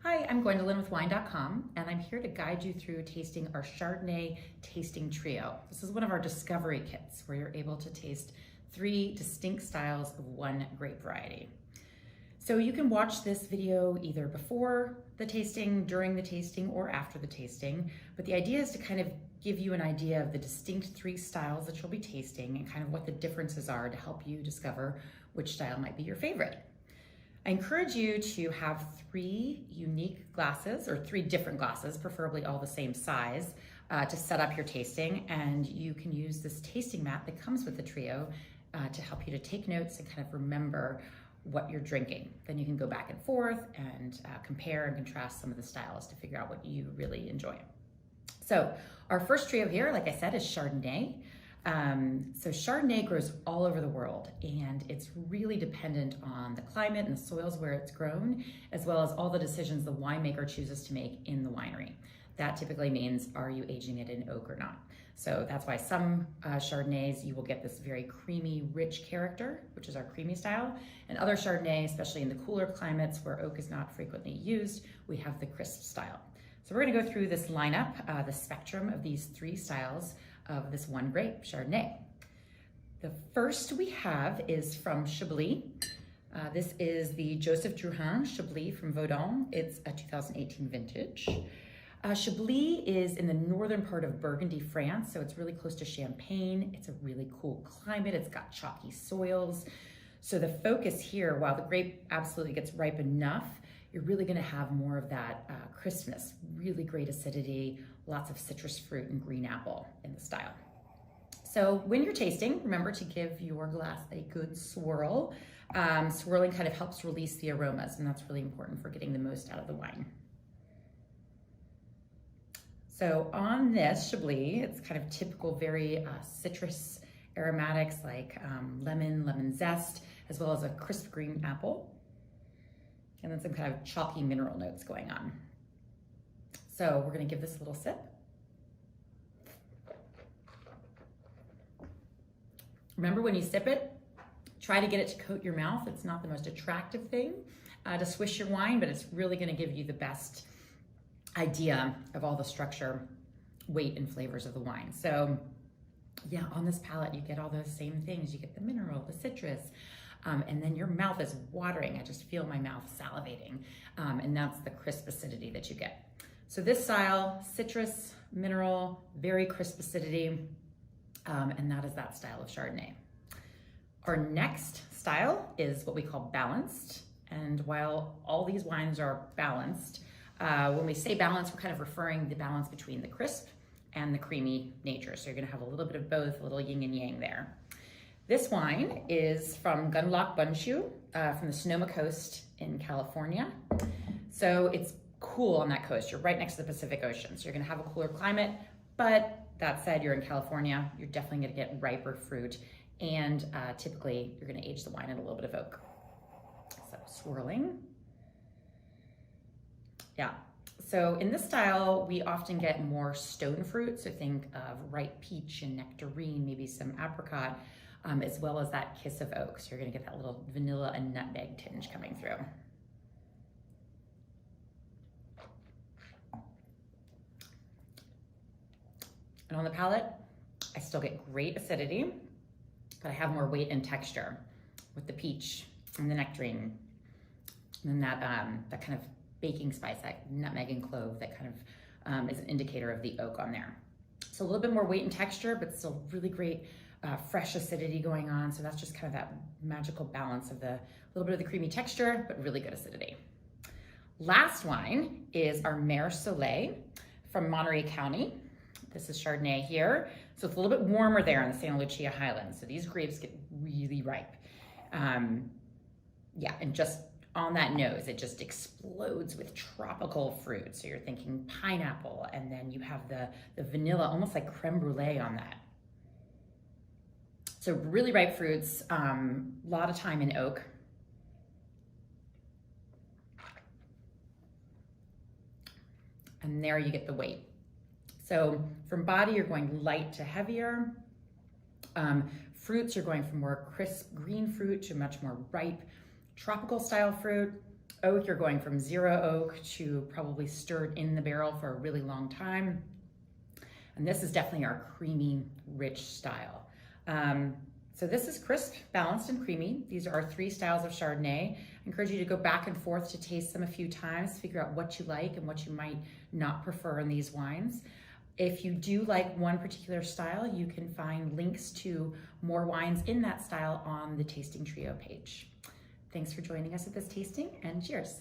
Hi, I'm Gwendolyn with Wine.com, and I'm here to guide you through tasting our Chardonnay tasting trio. This is one of our discovery kits where you're able to taste 3 distinct styles of one grape variety. So you can watch this video either before the tasting, during the tasting, or after the tasting, but the idea is to kind of give you an idea of the distinct 3 styles that you'll be tasting and kind of what the differences are to help you discover which style might be your favorite. I encourage you to have 3 unique glasses, or 3 different glasses, preferably all the same size, to set up your tasting. And you can use this tasting map that comes with the trio to help you to take notes and kind of remember what you're drinking. Then you can go back and forth and compare and contrast some of the styles to figure out what you really enjoy. So our first trio here, like I said, is Chardonnay. So Chardonnay grows all over the world, and it's really dependent on the climate and the soils where it's grown, as well as all the decisions the winemaker chooses to make in the winery. That typically means, are you aging it in oak or not? So that's why some Chardonnays, you will get this very creamy, rich character, which is our creamy style. And other Chardonnay, especially in the cooler climates where oak is not frequently used, we have the crisp style. So we're gonna go through this lineup, the spectrum of these 3 styles of this one grape, Chardonnay. The first we have is from Chablis. This is the Joseph Drouhin Chablis from Vaudan. It's a 2018 vintage. Chablis is in the northern part of Burgundy, France, so it's really close to Champagne. It's a really cool climate. It's got chalky soils. So the focus here, while the grape absolutely gets ripe enough, you're really gonna have more of that crispness, really great acidity, lots of citrus fruit and green apple in the style. So when you're tasting, remember to give your glass a good swirl. Swirling kind of helps release the aromas, and that's really important for getting the most out of the wine. So on this Chablis, it's kind of typical, very citrus aromatics like lemon zest, as well as a crisp green apple. And then some kind of chalky mineral notes going on. So we're gonna give this a little sip. Remember, when you sip it, try to get it to coat your mouth. It's not the most attractive thing to swish your wine, but it's really gonna give you the best idea of all the structure, weight, and flavors of the wine. So yeah, on this palate, you get all those same things. You get the mineral, the citrus, and then your mouth is watering. I just feel my mouth salivating, and that's the crisp acidity that you get. So this style, citrus, mineral, very crisp acidity, and that is that style of Chardonnay. Our next style is what we call balanced, and while all these wines are balanced, when we say balanced, we're kind of referring to the balance between the crisp and the creamy nature. So you're gonna have a little bit of both, a little yin and yang there. This wine is from Gunlock Bundschuh, from the Sonoma Coast in California. So it's cool on that coast. You're right next to the Pacific Ocean. So you're gonna have a cooler climate, but that said, you're in California, you're definitely gonna get riper fruit, and typically you're gonna age the wine in a little bit of oak. So swirling. Yeah. So in this style, we often get more stone fruit. So think of ripe peach and nectarine, maybe some apricot, as well as that kiss of oak. So you're gonna get that little vanilla and nutmeg tinge coming through. And on the palate, I still get great acidity, but I have more weight and texture with the peach and the nectarine, and then that kind of baking spice, that nutmeg and clove, that kind of is an indicator of the oak on there. So a little bit more weight and texture, but still really great fresh acidity going on. So that's just kind of that magical balance of the little bit of the creamy texture, but really good acidity. Last wine is our Mare Soleil from Monterey County. This is Chardonnay here. So it's a little bit warmer there in the Santa Lucia Highlands. So these grapes get really ripe. Yeah, and just on that nose, it just explodes with tropical fruit. So you're thinking pineapple, and then you have the vanilla, almost like creme brulee on that. So really ripe fruits, a lot of time in oak. And there you get the weight. So from body, you're going light to heavier. Fruits, you're going from more crisp green fruit to much more ripe tropical style fruit. oak, you're going from zero oak to probably stirred in the barrel for a really long time. And this is definitely our creamy, rich style. So this is crisp, balanced, and creamy. These are our 3 styles of Chardonnay. I encourage you to go back and forth to taste them a few times, figure out what you like and what you might not prefer in these wines. If you do like one particular style, you can find links to more wines in that style on the Tasting Trio page. Thanks for joining us at this tasting, and cheers.